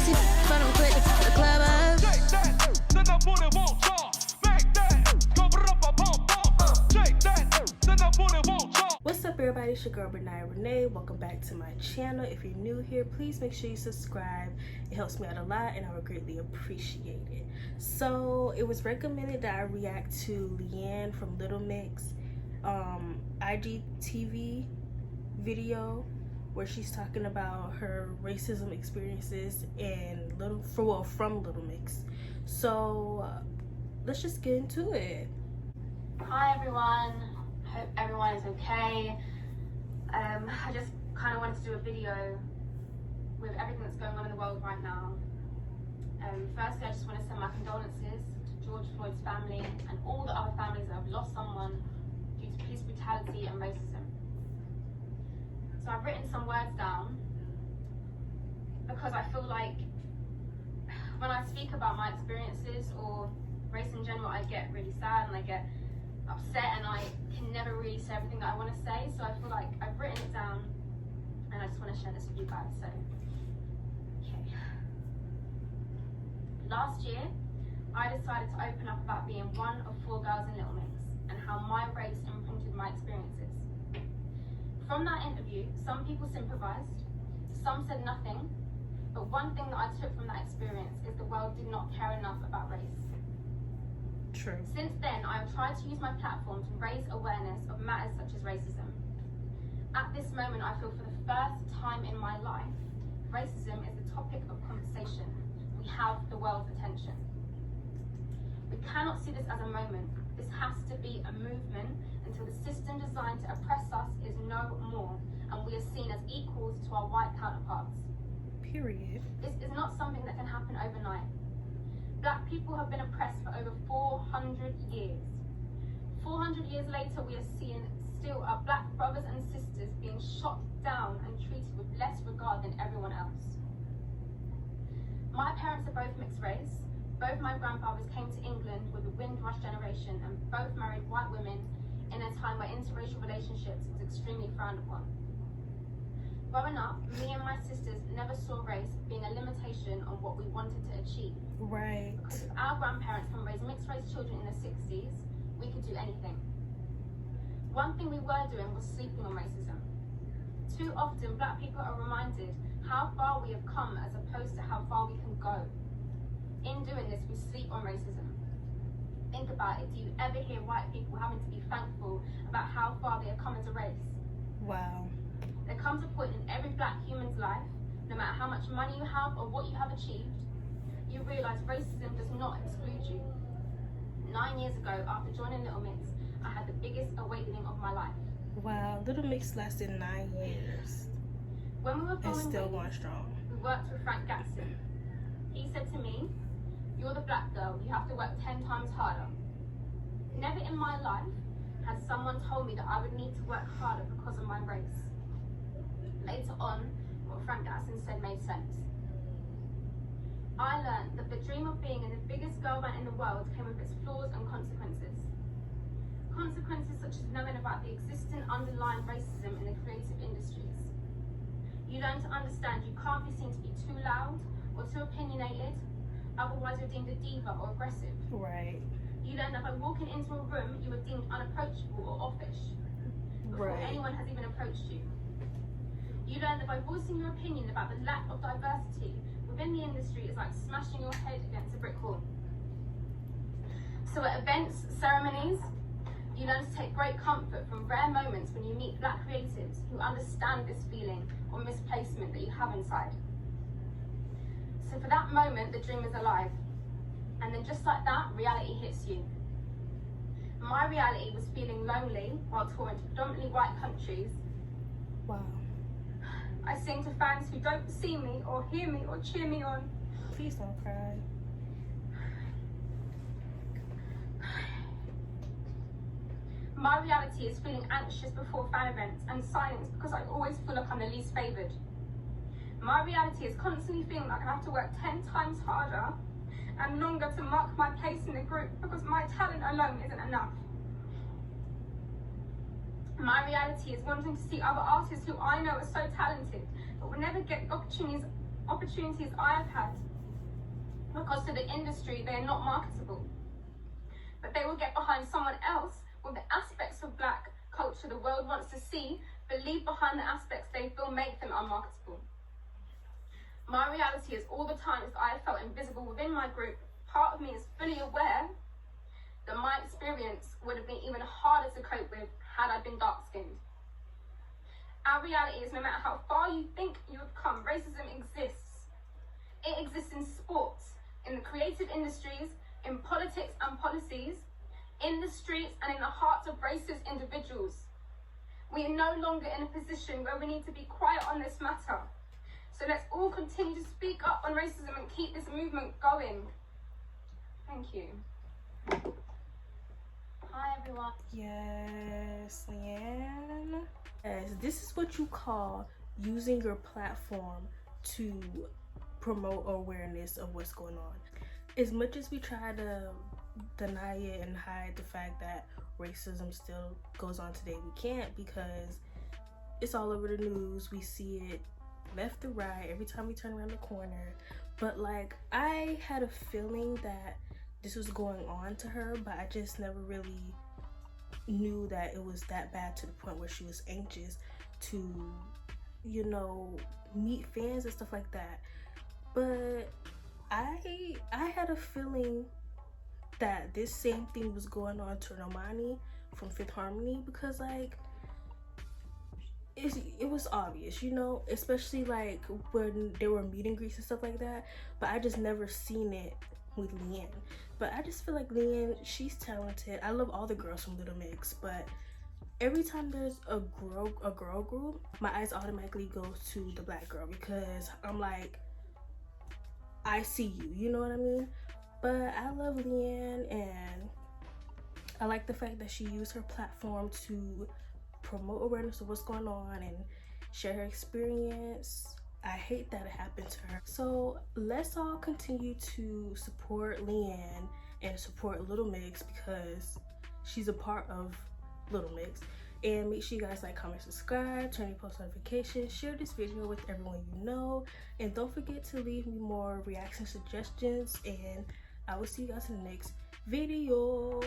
pussy, but I'm quick to the club up. Shake that, then that booty won't talk. Make that, go up, pump, pump. Shake that, then that booty won't talk. What's up, everybody? It's your girl Renee. Welcome back to my channel. If you're new here, please make sure you subscribe. It helps me out a lot and I would greatly appreciate it. So it was recommended that I react to Leigh-Anne from Little Mix Igtv video where she's talking about her racism experiences from Little Mix. So let's just get into it. Hi everyone, hope everyone is okay. I just kind of wanted to do a video with everything that's going on in the world right now. Firstly, I just want to send my condolences to George Floyd's family and all the other families that have lost someone due to police brutality and racism. So I've written some words down because I feel like when I speak about my experiences or race in general, I get really sad and I get upset and I can never really say everything that I want to say. So I feel like I've written it down and I just want to share this with you guys. So, okay. Last year, I decided to open up about being one of 4 girls in Little Mix and how my race imprinted my experiences. From that interview, some people sympathized, some said nothing, but one thing that I took from that experience is the world did not care enough about race. True. Since then, I have tried to use my platform to raise awareness of matters such as racism. At this moment, I feel for the first time in my life, racism is the topic of conversation. We have the world's attention. We cannot see this as a moment. This has to be a movement until the system designed to oppress us is no more, and we are seen as equals to our white counterparts. Period. This is not something that can happen overnight. Black people have been oppressed for over 400 years. 400 years later, we are seeing still our black brothers and sisters being shot down and treated with less regard than everyone else. My parents are both mixed race. Both my grandfathers came to England with the Windrush generation and both married white women in a time where interracial relationships was extremely frowned upon. Growing up, me and my sisters never saw race being a limitation on what we wanted to achieve. Right. Because if our grandparents can raise mixed race children in the 60s, we could do anything. One thing we were doing was sleeping on racism. Too often, black people are reminded how far we have come as opposed to how far we can go. In doing this, we sleep on racism. Think about it. Do you ever hear white people having to be thankful about how far they have come as a race? Wow. There comes a point in every black human's life, no matter how much money you have or what you have achieved, you realize racism does not exclude you. 9 years ago, after joining Little Mix, I had the biggest awakening of my life. Wow, Little Mix lasted 9 years. When we were And filming, still going strong. we worked with Frank Gatson. He said to me, "You're the black girl, you have to work 10 times harder." Never in my life has someone told me that I would need to work harder because of my race. Later on, what Frank Gatson said made sense. I learned that the dream of being in the biggest girl band in the world came with its flaws and consequences. Consequences such as knowing about the existing underlying racism in the creative industries. You learn to understand you can't be seen to be too loud or too opinionated, otherwise you're deemed a diva or aggressive. Right. You learn that by walking into a room, you are deemed unapproachable or offish before Right. anyone has even approached you. You learn that by voicing your opinion about the lack of diversity within the industry is like smashing your head against a brick wall. So at events, ceremonies, you learn to take great comfort from rare moments when you meet black creatives who understand this feeling or misplacement that you have inside. So for that moment, the dream is alive. And then just like that, reality hits you. My reality was feeling lonely while touring to predominantly white countries. Wow. I sing to fans who don't see me or hear me or cheer me on. Please don't cry. My reality is feeling anxious before fan events and silence because I always feel like I'm the least favoured. My reality is constantly feeling like I have to work 10 times harder and longer to mark my place in the group because my talent alone isn't enough. My reality is wanting to see other artists who I know are so talented but will never get opportunities opportunities I have had, because to the industry they are not marketable. But they will get behind someone else with the aspects of black culture the world wants to see, but leave behind the aspects they feel make them unmarketable. My reality is all the times I have felt invisible within my group, part of me is fully aware that my experience would have been even harder to cope with had I been dark-skinned. Our reality is no matter how far you think you have come, racism exists. It exists in sports, in the creative industries, in politics and policies, in the streets and in the hearts of racist individuals. We are no longer in a position where we need to be quiet on this matter. So let's all continue to speak up on racism and keep this movement going. Thank you. Hi everyone. Yes, Leigh-Anne. Yes, this is what you call using your platform to promote awareness of what's going on. As much as we try to deny it and hide the fact that racism still goes on today, we can't, because it's all over the news. We see it left to right every time we turn around the corner. But like, I had a feeling that this was going on to her, but I just never really knew that it was that bad to the point where she was anxious to, you know, meet fans and stuff like that. But I had a feeling that this same thing was going on to Normani from Fifth Harmony, because like it was obvious, you know, especially like when there were meet and greets and stuff like that. But I just never seen it with Leigh-Anne. But I just feel like Leigh-Anne, she's talented. I love all the girls from Little Mix, but every time there's a girl group, my eyes automatically go to the black girl, because I'm like, I see you, you know what I mean? But I love Leigh-Anne, and I like the fact that she used her platform to promote awareness of what's going on and share her experience. I hate that it happened to her. So let's all continue to support Leigh-Anne and support Little Mix, because she's a part of Little Mix. And make sure you guys like, comment, subscribe, turn your post notifications, share this video with everyone you know, and don't forget to leave me more reaction suggestions, and I will see you guys in the next video.